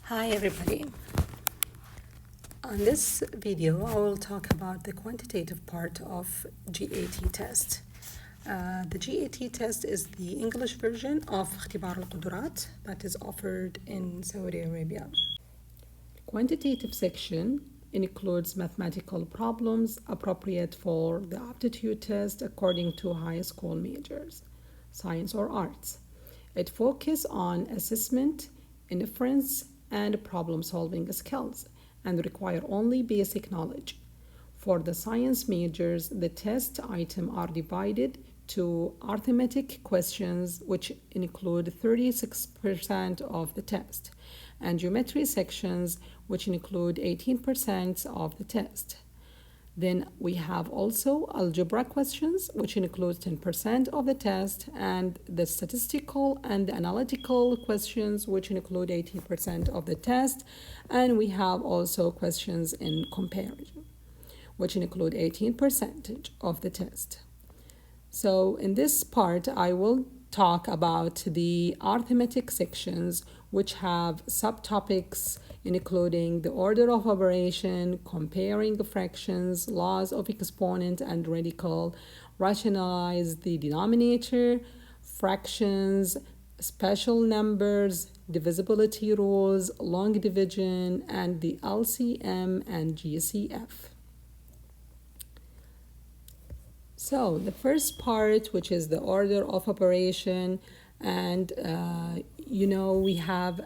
Hi everybody. On this video, I will talk about the quantitative part of GAT test. The GAT test is the English version of اختبار القدرات that is offered in Saudi Arabia. Quantitative section includes mathematical problems appropriate for the aptitude test according to high school majors, science or arts. It focuses on assessment, inference, and problem-solving skills and require only basic knowledge. For the science majors, the test items are divided to arithmetic questions, which include 36% of the test, and geometry sections, which include 18% of the test. Then we have also algebra questions, which include 10% of the test, and the statistical and analytical questions, which include 18% of the test. And we have also questions in comparison, which include 18% of the test. So in this part, I will talk about the arithmetic sections, which have subtopics including the order of operation, comparing fractions, laws of exponent and radical, rationalize the denominator, fractions, special numbers, divisibility rules, long division, and the LCM and GCF. So the first part, which is the order of operation, and we have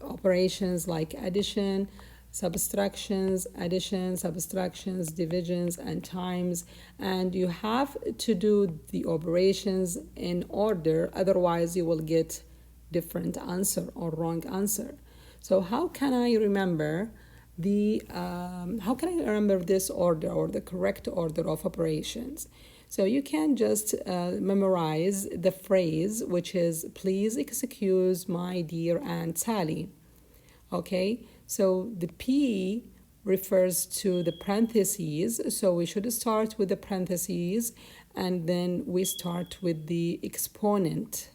operations like addition, subtractions, divisions, and times, and you have to do the operations in order, otherwise you will get different answer or wrong answer. So how can I remember this order or the correct order of operations? So you can just memorize the phrase, which is, please excuse my dear Aunt Sally. Okay, so the P refers to the parentheses, so we should start with the parentheses and then we start with the exponent.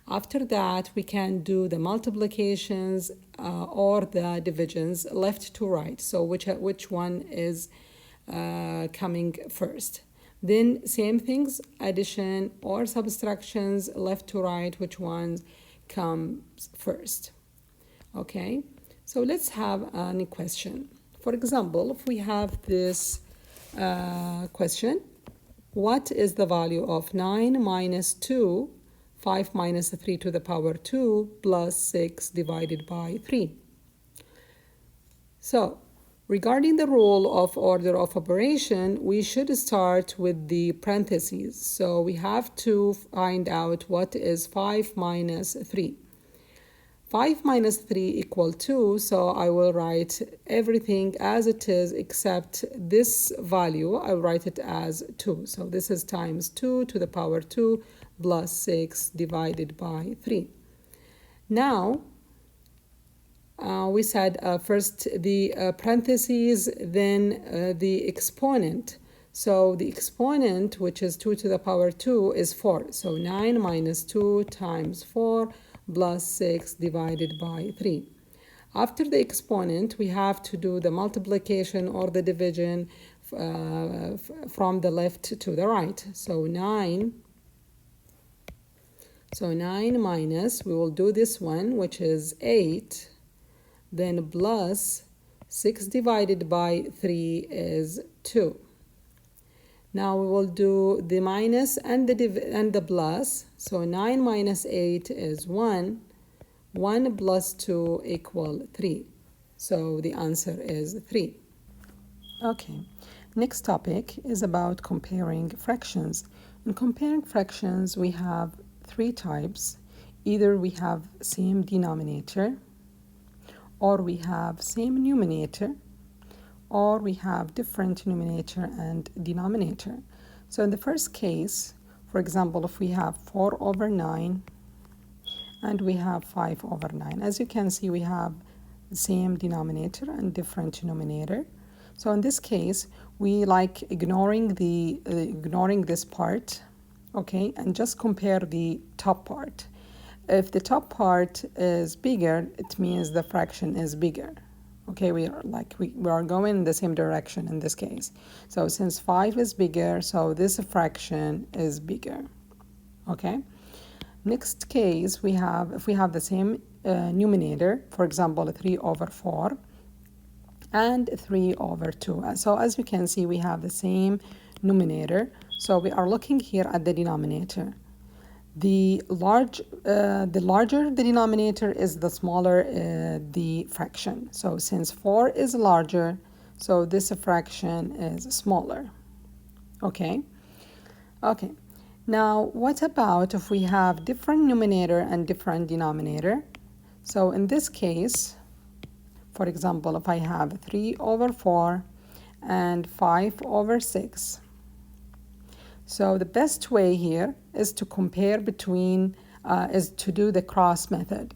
After that, we can do the multiplications or the divisions left to right. So which one is coming first? Then same things, addition or subtractions left to right, which one comes first? Okay, so let's have a question. For example, if we have this question, what is the value of 9 minus 2, 5 minus 3 to the power 2 plus 6 divided by 3? So regarding the rule of order of operation, we should start with the parentheses. So we have to find out what is 5 minus 3. 5 minus 3 equal 2, so I will write everything as it is except this value. I will write it as 2. So this is times 2 to the power 2 plus 6 divided by 3. Now, we said first the parentheses, then the exponent. So the exponent, which is 2 to the power 2, is 4. So 9 minus 2 times 4 plus 6 divided by 3. After the exponent, we have to do the multiplication or the division from the left to the right. So 9 minus, we will do this one, which is 8, then plus 6 divided by 3 is 2. Now we will do the minus and the plus. So 9 minus 8 is 1. 1 plus 2 equal 3. So the answer is 3. Okay, next topic is about comparing fractions. In comparing fractions, we have 3 types. Either we have same denominator, or we have same numerator, or we have different numerator and denominator. So in the first case, for example, if we have 4 over 9 and we have 5 over 9, as you can see, we have the same denominator and different numerator. So in this case, we like ignoring this part, okay, and just compare the top part. If the top part is bigger, it means the fraction is bigger. Okay, we are going in the same direction in this case. So since 5 is bigger, so this fraction is bigger. Okay. Next case, we have, if we have the same numerator, for example, 3 over 4 and 3 over 2. So as you can see, we have the same numerator. So we are looking here at the denominator. The larger the denominator is, the smaller the fraction. So since 4 is larger, so this fraction is smaller. Okay. Okay. Now, what about if we have different numerator and different denominator? So in this case, for example, if I have 3 over 4 and 5 over 6. So the best way here is to compare between, is to do the cross method.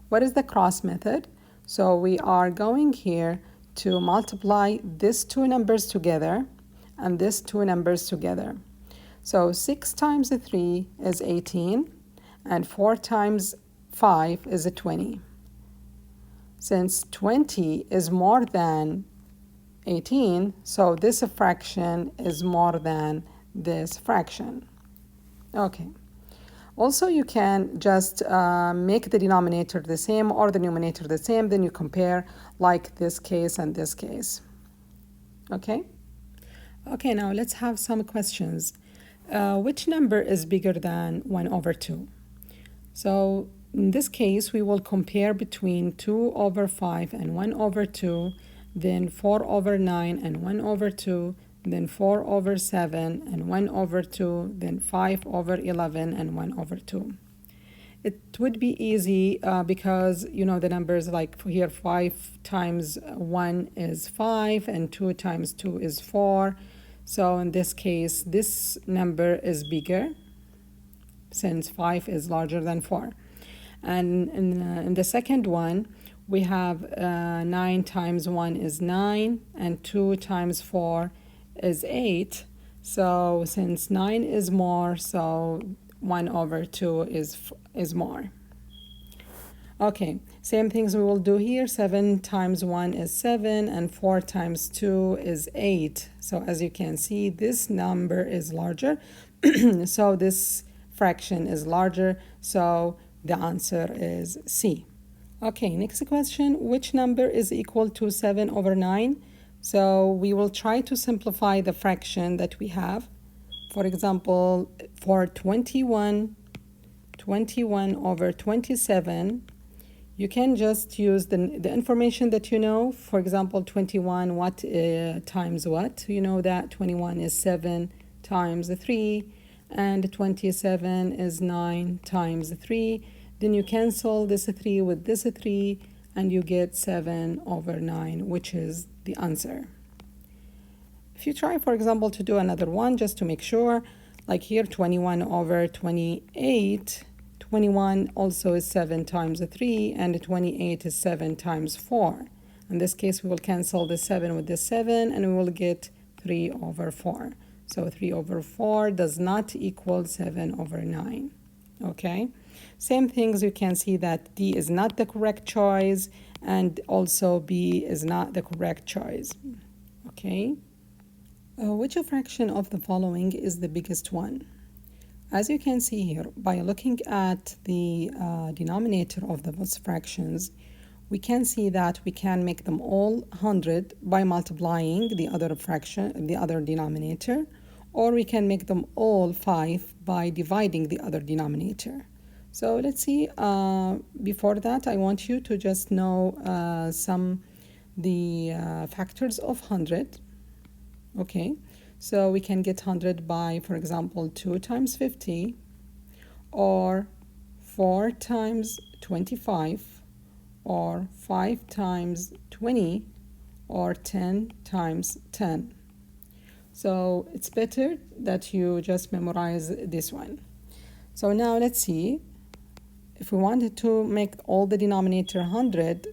What is the cross method? So we are going here to multiply these two numbers together and these two numbers together. So 6 times 3 is 18 and 4 times 5 is 20. Since 20 is more than 18, so this fraction is more than this fraction. Okay. Also, you can just make the denominator the same or the numerator the same, then you compare like this case and this case. Okay? Okay, now let's have some questions. Which number is bigger than 1 over 2? So in this case, we will compare between 2 over 5 and 1 over 2, then 4 over 9 and 1 over 2, then 4 over 7 and 1 over 2, then 5 over 11 and 1 over 2. It would be easy because, you know, the numbers like here 5 times 1 is 5 and 2 times 2 is 4. So in this case, this number is bigger since 5 is larger than 4. And in the second one, we have 9 times 1 is 9 and 2 times 4 is 8. So since 9 is more, so 1 over 2 is more. Okay, same things we will do here. 7 times 1 is 7 and 4 times 2 is 8. So as you can see, this number is larger. So this fraction is larger. So the answer is C. Okay, next question. Which number is equal to 7 over 9? So we will try to simplify the fraction that we have. For example, for 21 over 27, you can just use the information that you know. For example, 21, what times what? You know that 21 is 7 times 3, and 27 is 9 times 3. Then you cancel this 3 with this 3, and you get 7 over 9, which is the answer. If you try, for example, to do another one, just to make sure, like here, 21 over 28, 21 also is 7 times 3, and 28 is 7 times 4. In this case, we will cancel the 7 with the 7, and we will get 3 over 4. So 3 over 4 does not equal 7 over 9. Okay? Same things, you can see that D is not the correct choice, and also B is not the correct choice. Okay? Which fraction of the following is the biggest one? As you can see here, by looking at the denominator of those fractions, we can see that we can make them all 100 by multiplying the other fraction, the other denominator, or we can make them all 5 by dividing the other denominator. So let's see, before that, I want you to just know the factors of 100. Okay, so we can get 100 by, for example, 2 times 50, or 4 times 25, or 5 times 20, or 10 times 10. So it's better that you just memorize this one. So now let's see. If we wanted to make all the denominator 100,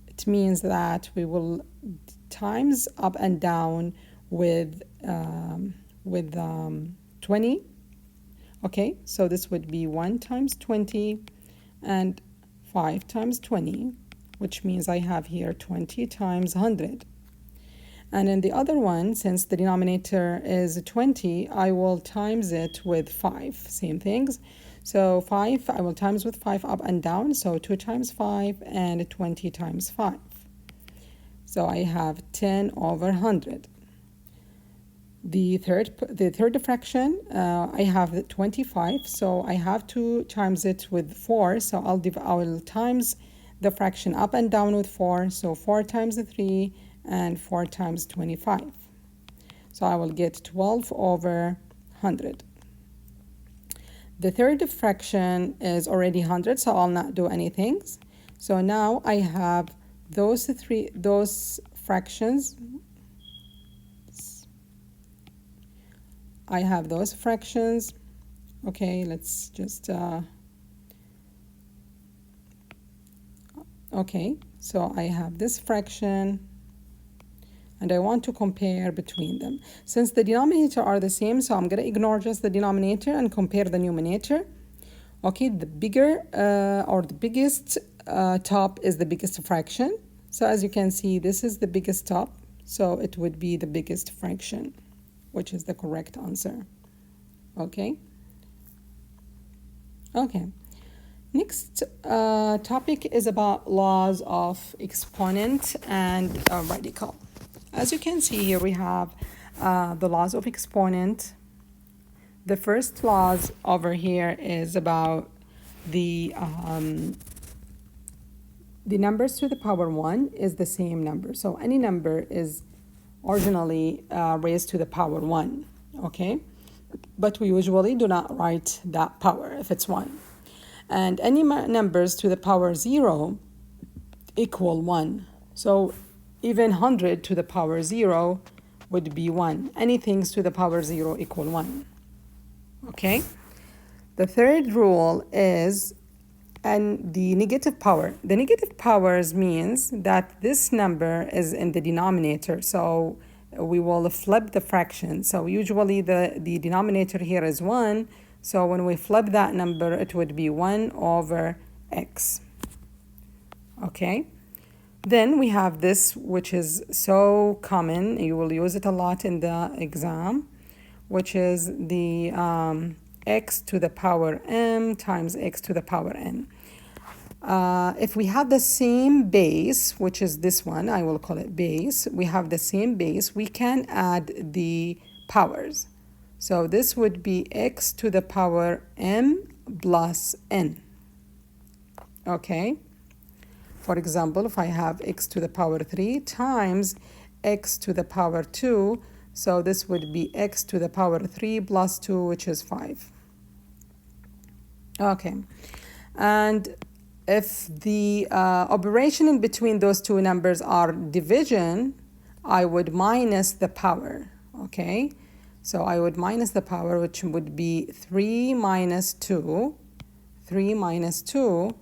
it means that we will times up and down with 20. Okay, so this would be 1 times 20 and 5 times 20, which means I have here 20 times 100. And in the other one, since the denominator is 20, I will times it with 5. Same things. So 5, I will times with 5 up and down. So 2 times 5 and 20 times 5. So I have 10 over 100. The third fraction, I have 25, so I have to times it with 4. So I will times the fraction up and down with 4. So 4 times 3 and 4 times 25. So I will get 12 over 100. The third fraction is already 100, so I'll not do anything. So now I have those fractions. I have those fractions. Okay, let's just okay, so I have this fraction and I want to compare between them. Since the denominator are the same, so I'm going to ignore just the denominator and compare the numerator. Okay, the bigger or the biggest top is the biggest fraction. So as you can see, this is the biggest top, so it would be the biggest fraction, which is the correct answer. Okay. Okay. Next topic is about laws of exponent and radical. As you can see here, we have the laws of exponent. The first laws over here is about the numbers to the power 1 is the same number. So any number is originally raised to the power 1, okay? But we usually do not write that power if it's 1. And any numbers to the power 0 equal 1. So even 100 to the power 0 would be 1. Anything to the power 0 equal 1. Okay? The third rule is the negative power. The negative powers means that this number is in the denominator. So we will flip the fraction. So usually the denominator here is 1. So when we flip that number, it would be 1 over x. Okay? Then we have this, which is so common. You will use it a lot in the exam, which is the x to the power m times x to the power n. If we have the same base, which is this one, I will call it base, we have the same base, we can add the powers. So this would be x to the power m plus n. Okay? For example, if I have x to the power 3 times x to the power 2, so this would be x to the power 3 plus 2, which is 5. Okay. And if the operation in between those two numbers are division, I would minus the power. Okay? So I would minus the power, which would be 3 minus 2. 3 minus 2.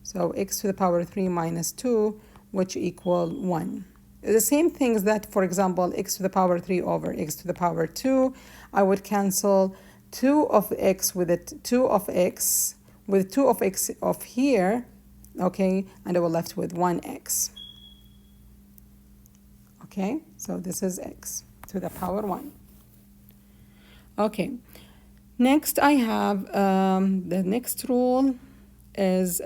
So x to the power 3 minus 2, which equal 1. The same things that, for example, x to the power 3 over x to the power 2, I would cancel 2 of x with it, 2 of x, with 2 of x of here, okay, and I will left with 1x. Okay, so this is x to the power 1. Okay, next I have the next rule is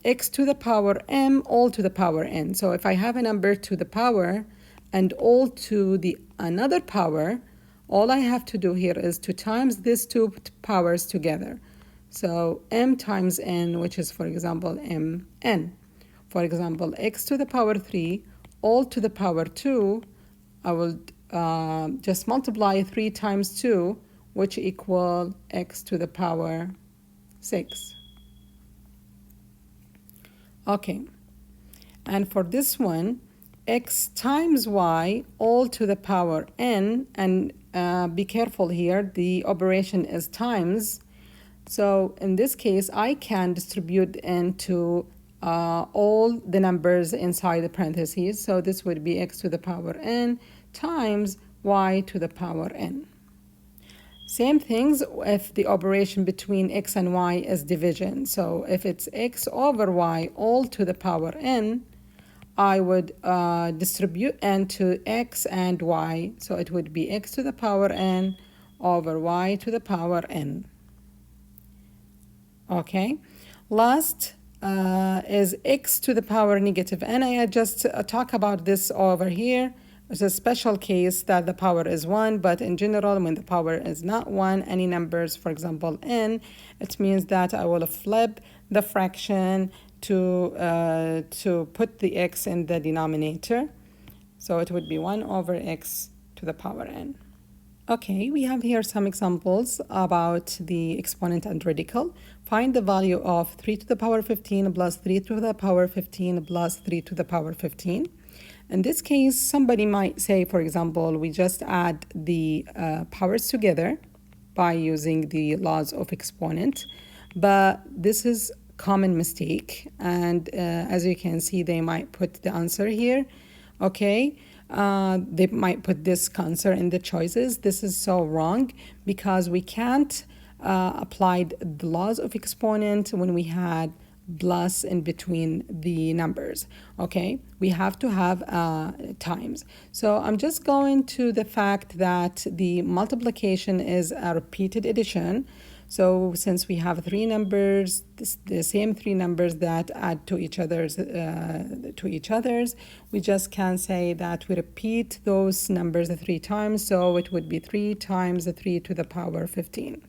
x to the power m all to the power n. So if I have a number to the power and all to the another power, all I have to do here is to times these two powers together. So m times n, which is, for example, mn. For example, x to the power 3 all to the power 2, I will just multiply 3 times 2, which equal x to the power 6. Okay, and for this one, x times y all to the power n, and be careful here, the operation is times. So in this case, I can distribute into all the numbers inside the parentheses. So this would be x to the power n times y to the power n. Same things if the operation between x and y is division. So if it's x over y all to the power n, I would distribute n to x and y. So it would be x to the power n over y to the power n. Okay. Last is x to the power negative n. I just talk about this over here. It's a special case that the power is 1, but in general, when the power is not 1, any numbers, for example, n, it means that I will flip the fraction to put the x in the denominator. So it would be 1 over x to the power n. Okay, we have here some examples about the exponent and radical. Find the value of 3 to the power 15 plus 3 to the power 15 plus 3 to the power 15. In this case, somebody might say, for example, we just add the powers together by using the laws of exponent, but this is common mistake, and as you can see, they might put the answer here. Okay, they might put this answer in the choices. This is so wrong because we can't apply the laws of exponent when we had plus in between the numbers. Okay, we have to have times. So I'm just going to the fact that the multiplication is a repeated addition. So since we have three numbers, the same three numbers that add to each other's, we just can say that we repeat those numbers 3 times. So it would be 3 times 3 to the power 15.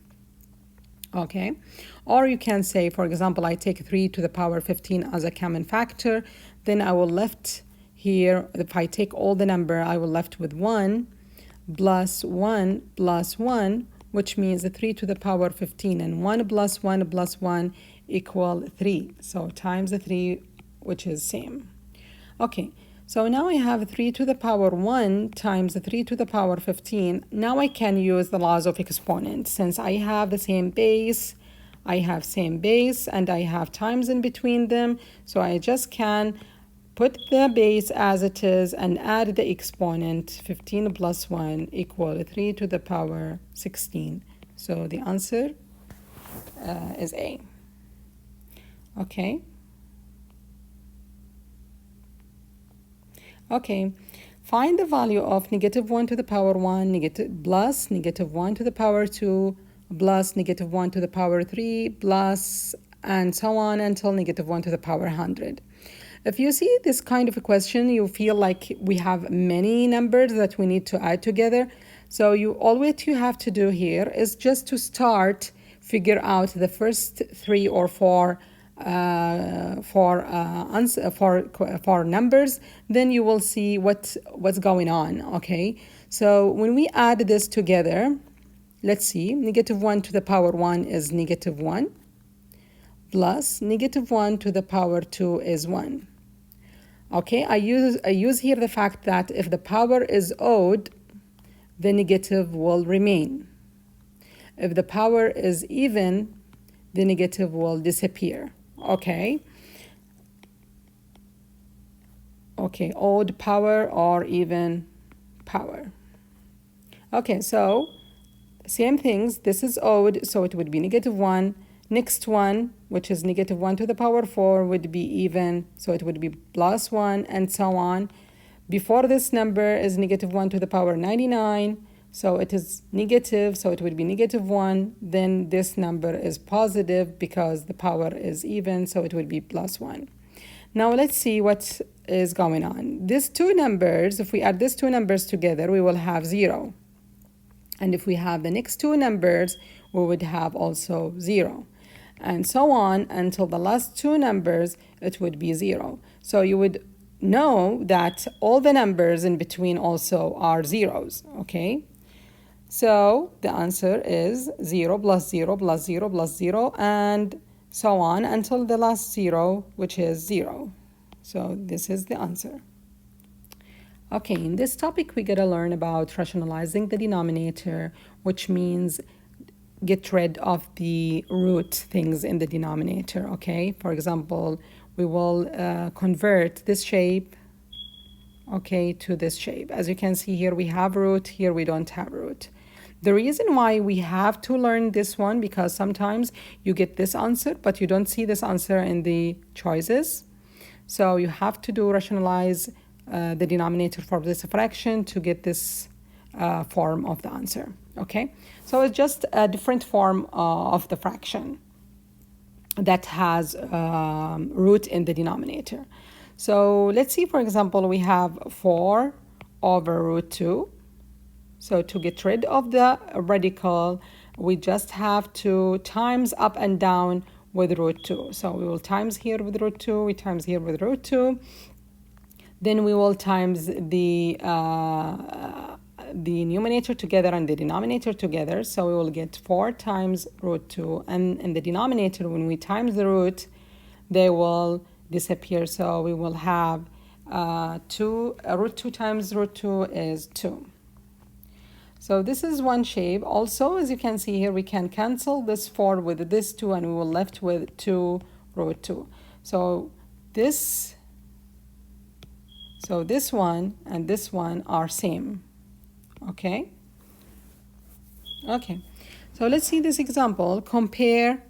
Okay, or you can say, for example, I take 3 to the power 15 as a common factor, then I will left here, if I take all the number, I will left with 1 plus 1 plus 1, which means 3 to the power 15, and 1 plus 1 plus 1 equal 3. So times the 3, which is same. Okay, so now I have 3 to the power 1 times 3 to the power 15. Now I can use the laws of exponent. Since I have the same base, and I have times in between them, so I just can put the base as it is and add the exponent. 15 plus 1 equal 3 to the power 16. So the answer is A. Okay. Okay, find the value of negative 1 to the power 1 plus negative 1 to the power 2 plus negative 1 to the power 3 plus and so on until negative 1 to the power 100. If you see this kind of a question, you feel like we have many numbers that we need to add together. So all what you have to do here is just to start figure out the first 3 or 4 for numbers, then you will see what's going on. Okay, so when we add this together, let's see, negative 1 to the power 1 is negative 1 plus negative 1 to the power 2 is 1. Okay, I use here the fact that if the power is odd, the negative will remain. If the power is even, the negative will disappear. Okay, odd power or even power. Okay, so same things, this is odd, so it would be negative 1. Next one, which is negative 1 to the power 4, would be even, so it would be plus 1 and so on. Before this number is negative 1 to the power 99, so it is negative, so it would be negative 1. Then this number is positive because the power is even, so it would be plus 1. Now let's see what is going on. These two numbers, if we add these two numbers together, we will have 0. And if we have the next two numbers, we would have also 0. And so on until the last two numbers, it would be 0. So you would know that all the numbers in between also are zeros, okay? So the answer is 0 plus 0 plus 0 plus 0 and so on until the last 0, which is 0. So this is the answer. Okay, in this topic, we gotta learn about rationalizing the denominator, which means get rid of the root things in the denominator, okay? For example, we will convert this shape, okay, to this shape. As you can see here, we have root, here we don't have root. The reason why we have to learn this one, because sometimes you get this answer, but you don't see this answer in the choices. So you have to do rationalize the denominator for this fraction to get this form of the answer, okay? So it's just a different form of the fraction that has root in the denominator. So let's see, for example, we have 4 over root 2. So to get rid of the radical, we just have to times up and down with root 2. So we will times here with root 2, we times here with root 2. Then we will times the numerator together and the denominator together. So we will get 4 times root 2. And in the denominator, when we times the root, they will disappear. So we will have root 2 times root 2 is 2. So this is one shape. Also, as you can see here, we can cancel this 4 with this 2, and we will left with 2 root 2. So this one and this one are same. Okay? Okay. So let's see this example. Compare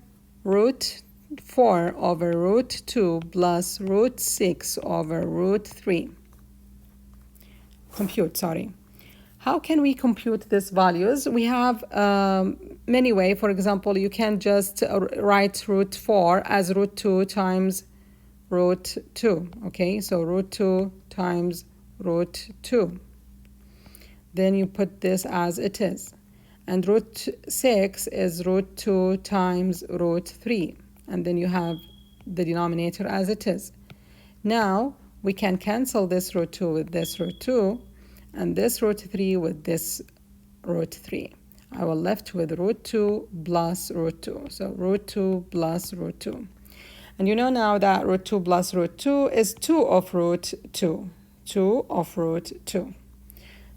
root 4 over root 2 plus root 6 over root 3. Compute, sorry. How can we compute these values? We have many ways. For example, you can just write root 4 as root 2 times root 2. Okay, so root 2 times root 2. Then you put this as it is. And root 6 is root 2 times root 3. And then you have the denominator as it is. Now, we can cancel this root 2 with this root 2. And this root 3 with this root 3. I will left with root 2 plus root 2. So root 2 plus root 2. And you know now that root 2 plus root 2 is 2 of root 2. 2 of root 2.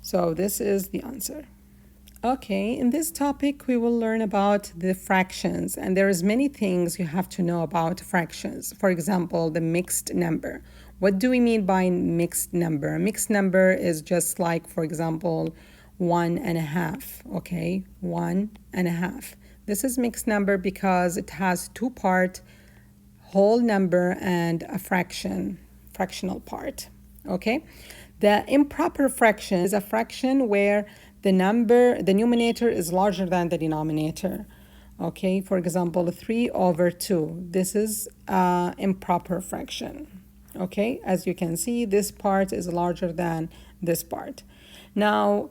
So this is the answer. Okay, in this topic we will learn about the fractions, and there is many things you have to know about fractions. For example, the mixed number. What do we mean by mixed number? Mixed number is just like, for example, 1.5, okay? 1.5. This is mixed number because it has two parts, whole number and a fractional part, okay? The improper fraction is a fraction where the numerator is larger than the denominator. Okay, for example, 3 over 2. This is improper fraction. Okay, as you can see, this part is larger than this part. Now,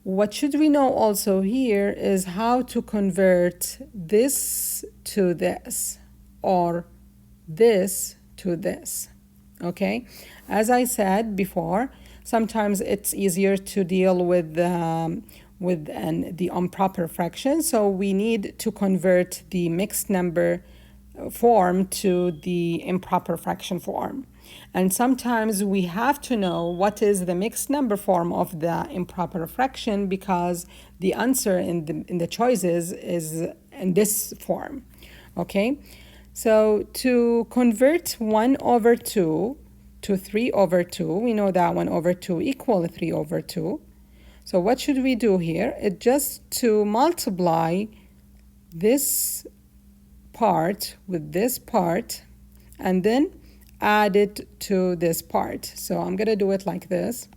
what should we know also here is how to convert this to this or this to this. Okay, as I said before, sometimes it's easier to deal with the improper fraction, so we need to convert the mixed number form to the improper fraction form. And sometimes we have to know what is the mixed number form of the improper fraction because the answer in the choices is in this form. Okay, so to convert 1 over 2 to 3 over 2, we know that 1 over 2 equal 3 over 2. So what should we do here? It's just to multiply this part with this part and then add it to this part. So I'm going to do it like this.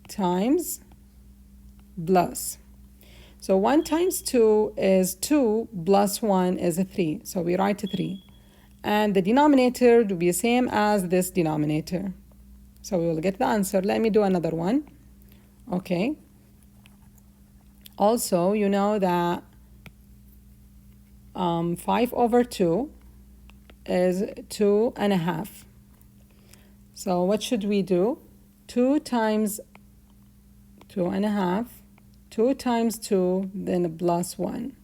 Times plus. So 1 times 2 is 2 plus 1 is 3. So we write 3. And the denominator will be the same as this denominator. So we will get the answer. Let me do another one. Okay. Also, you know that 5 over 2 is 2.5. So what should we do? 2 times 2.5. 2 times 2, then plus 1.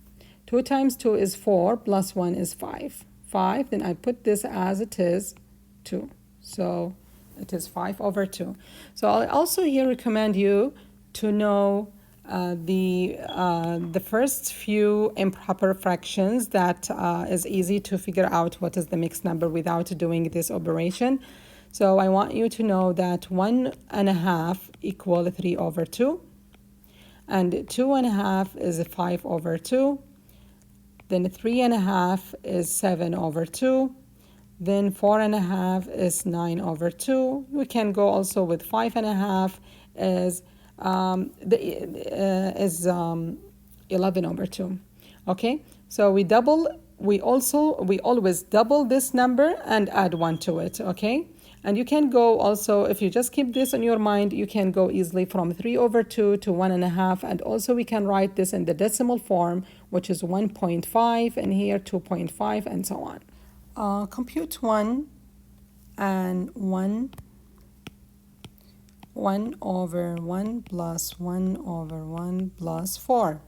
2 times 2 is 4, plus 1 is 5. 5, then I put this as it is, 2. So it is 5 over 2. So I also here recommend you to know the first few improper fractions that is easy to figure out what is the mixed number without doing this operation. So I want you to know that 1.5 equal 3 over 2. And 2 1/2 is 5 over 2. Then 3 1/2 is 7 over 2. Then 4 1/2 is 9 over 2. We can go also with 5 1/2 is 11 over 2. Okay, so we always double this number and add 1 to it. Okay, and you can go also, if you just keep this in your mind, you can go easily from 3 over 2 to 1 1/2, and also we can write this in the decimal form, which is 1.5, and here 2.5, and so on. Compute 1 and 1 over 1 plus 1 over 1 plus 4.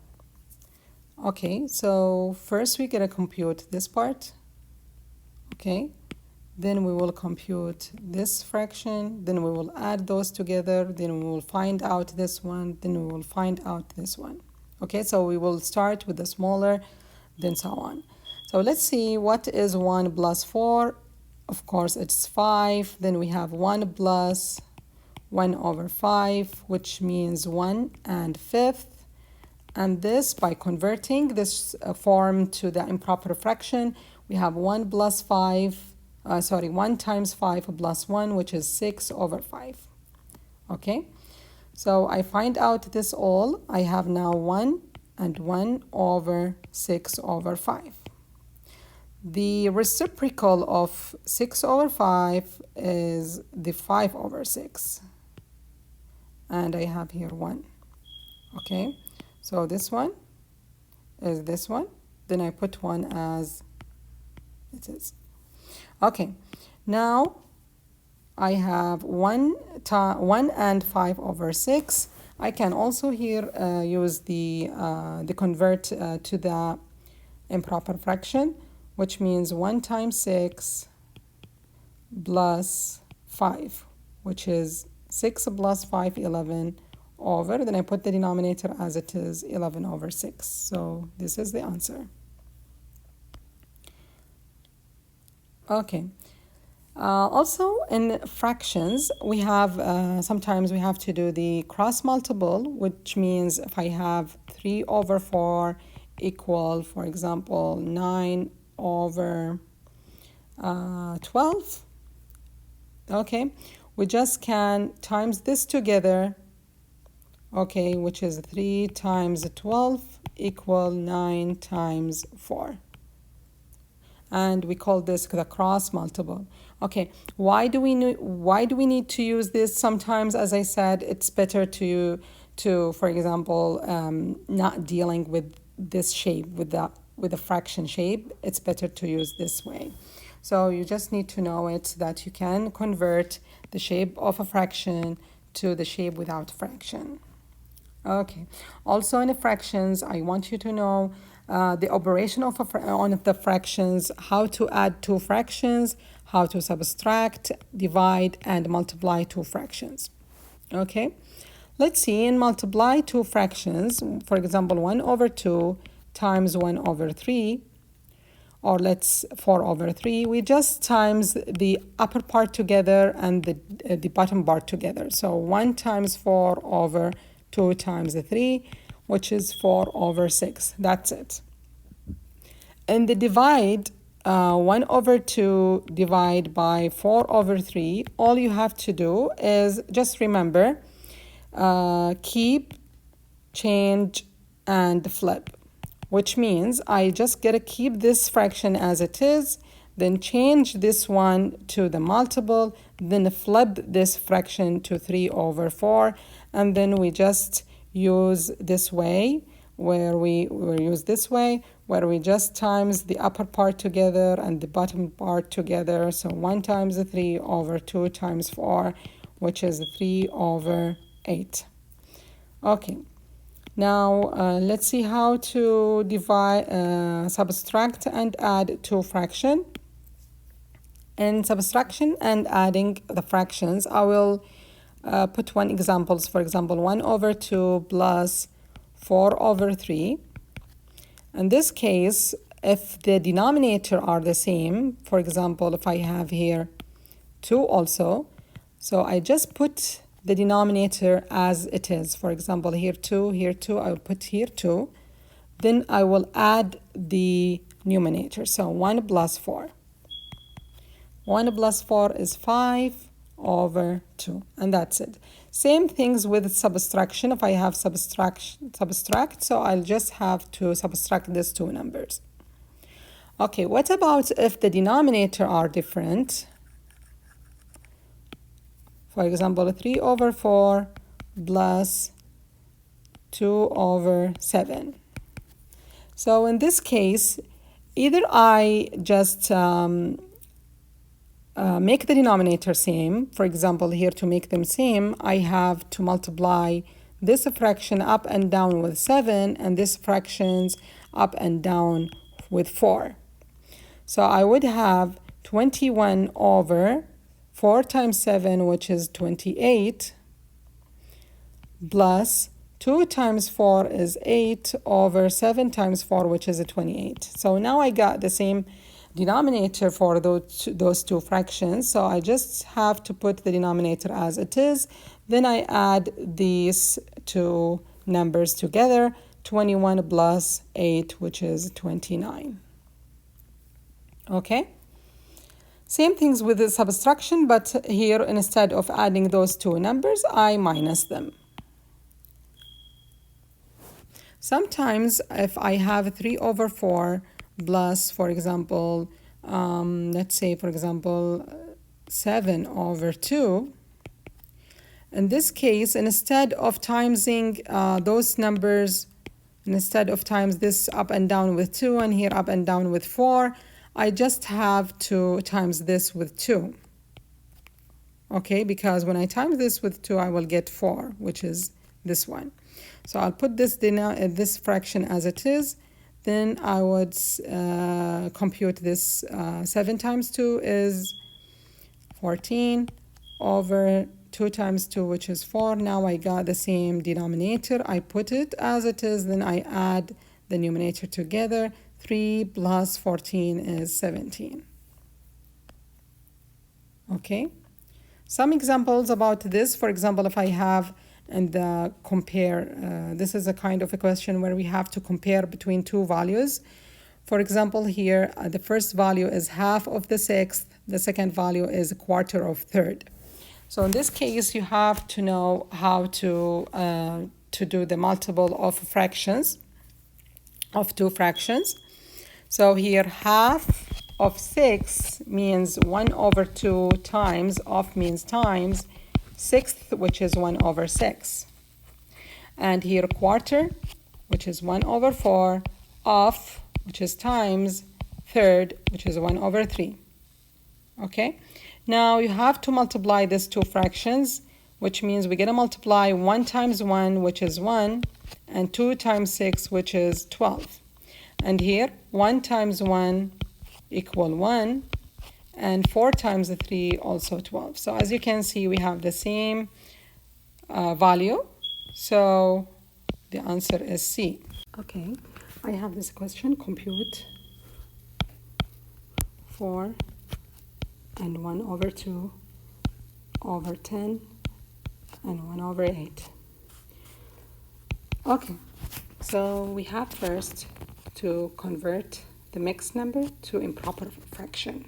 Okay, so first we're gonna compute this part. Okay, then we will compute this fraction, then we will add those together, then we will find out this one, then we will find out this one. Okay, so we will start with the smaller, then so on. So let's see, what is 1 plus 4? Of course, it's 5. Then we have 1 plus 1 over 5, which means 1 1/5. And this, by converting this form to the improper fraction, we have 1 times 5 plus 1, which is 6 over 5. Okay, so I find out this all. I have now 1 and 1 over 6 over 5. The reciprocal of 6 over 5 is the 5 over 6. And I have here 1. Okay, so this one is this one. Then I put 1 as it is. Okay, now I have 1 and 5 over 6. I can also here use the convert to the improper fraction, which means 1 times 6 plus 5, which is 6 plus 5, 11 over, then I put the denominator as it is, 11 over 6. So this is the answer. Okay. Also in fractions, we have, sometimes we have to do the cross multiple, which means if I have 3 over 4 equal, for example, 9 over 12. Okay, we just can times this together, okay, which is 3 times 12 equal 9 times 4. And we call this the cross multiple. Okay, why do we need to use this? Sometimes, as I said, it's better to for example, not dealing with this shape, with the fraction shape. It's better to use this way. So you just need to know it, that you can convert the shape of a fraction to the shape without fraction. Okay, also in the fractions, I want you to know the operation of on the fractions, how to add two fractions, how to subtract, divide, and multiply two fractions. Okay, let's see, in multiply two fractions, for example, 1 over 2 times 1 over 3, or let's 4 over 3, we just times the upper part together and the bottom part together. So 1 times 4 over 2 times 3, which is 4 over 6. That's it. In the divide, 1 over 2 divide by 4 over 3, all you have to do is just remember, keep, change, and flip, which means I just gotta keep this fraction as it is, then change this one to the multiple, then flip this fraction to 3 over 4, and then we just use this way, where we just times the upper part together and the bottom part together. So 1 times 3 over 2 times 4, which is 3 over 8. Okay. Now, let's see how to divide, subtract and add two fractions. In subtraction and adding the fractions, I will put one examples. For example, 1 over 2 plus 4 over 3. In this case, if the denominator are the same, for example, if I have here 2 also, so I just put the denominator as it is. For example, here 2, I will put here 2. Then I will add the numerator. So 1 plus 4. 1 plus 4 is 5 over 2. And that's it. Same things with subtraction. If I have subtract, so I'll just have to subtract these two numbers. Okay, what about if the denominator are different? For example, 3 over 4 plus 2 over 7. So in this case, either I just make the denominator same. For example, here to make them same, I have to multiply this fraction up and down with 7 and this fractions up and down with 4. So I would have 21 over 4 times 7, which is 28, plus 2 times 4 is 8 over 7 times 4, which is a 28. So now I got the same denominator for those two fractions. So I just have to put the denominator as it is. Then I add these two numbers together, 21 plus 8, which is 29. Okay? Same things with the subtraction, but here instead of adding those two numbers, I minus them. Sometimes if I have 3 over 4 plus, for example, let's say, for example, 7 over 2, in this case, instead of timesing those numbers, instead of times this up and down with 2 and here up and down with 4, I just have to times this with 2. Okay, because when I times this with 2, I will get 4, which is this one. So I'll put this fraction as it is. Then I would compute this. 7 times 2 is 14 over 2 times 2, which is 4. Now I got the same denominator. I put it as it is. Then I add the numerator together. 3 plus 14 is 17. Okay. Some examples about this. For example, if I have and compare, this is a kind of a question where we have to compare between two values. For example, here the first value is half of the sixth, the second value is a quarter of third. So in this case, you have to know how to do the multiple of fractions, of two fractions. So here half of 6 means 1 over 2 times, of means times, sixth, which is 1 over 6. And here quarter, which is 1 over 4, of, which is times, third, which is 1 over 3. Okay? Now you have to multiply these two fractions, which means we're going to multiply 1 times 1, which is 1, and 2 times 6, which is 12. And here, 1 times 1 equal 1, and 4 times 3 also 12. So as you can see, we have the same value. So the answer is C. Okay, I have this question, compute 4 and 1 over 2 over 10 and 1 over 8. Okay, so we have first to convert the mixed number to improper fraction.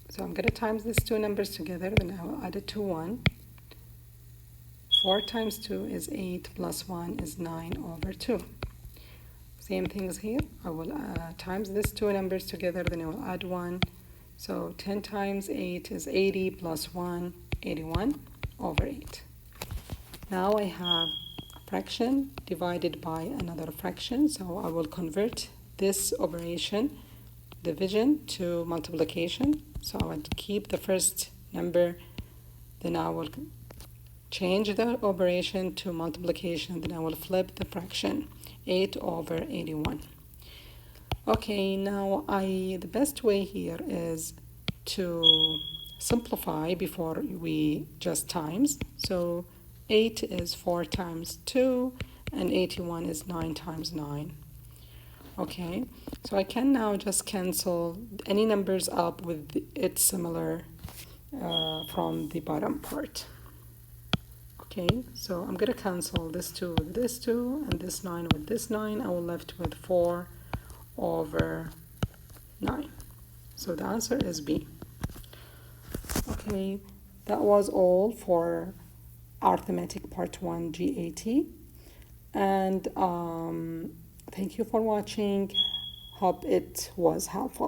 So I'm going to times these two numbers together, then I will add it to 1. 4 times 2 is 8, plus 1 is 9 over 2. Same things here. I will times these two numbers together, then I will add 1. So 10 times 8 is 80, plus 1, 81 over 8. Now I have a fraction divided by another fraction, so I will convert this operation, division, to multiplication. So I would keep the first number, then I will change the operation to multiplication, then I will flip the fraction, 8 over 81. Okay, now the best way here is to simplify before we just times. So 8 is 4 times 2, and 81 is 9 times 9. Okay, so I can now just cancel any numbers up with it similar from the bottom part. Okay, so I'm gonna cancel this 2 with this 2 and this 9 with this 9. I will left with 4 over 9. So the answer is B. Okay, that was all for Arithmetic Part 1 GAT. And thank you for watching. Hope it was helpful.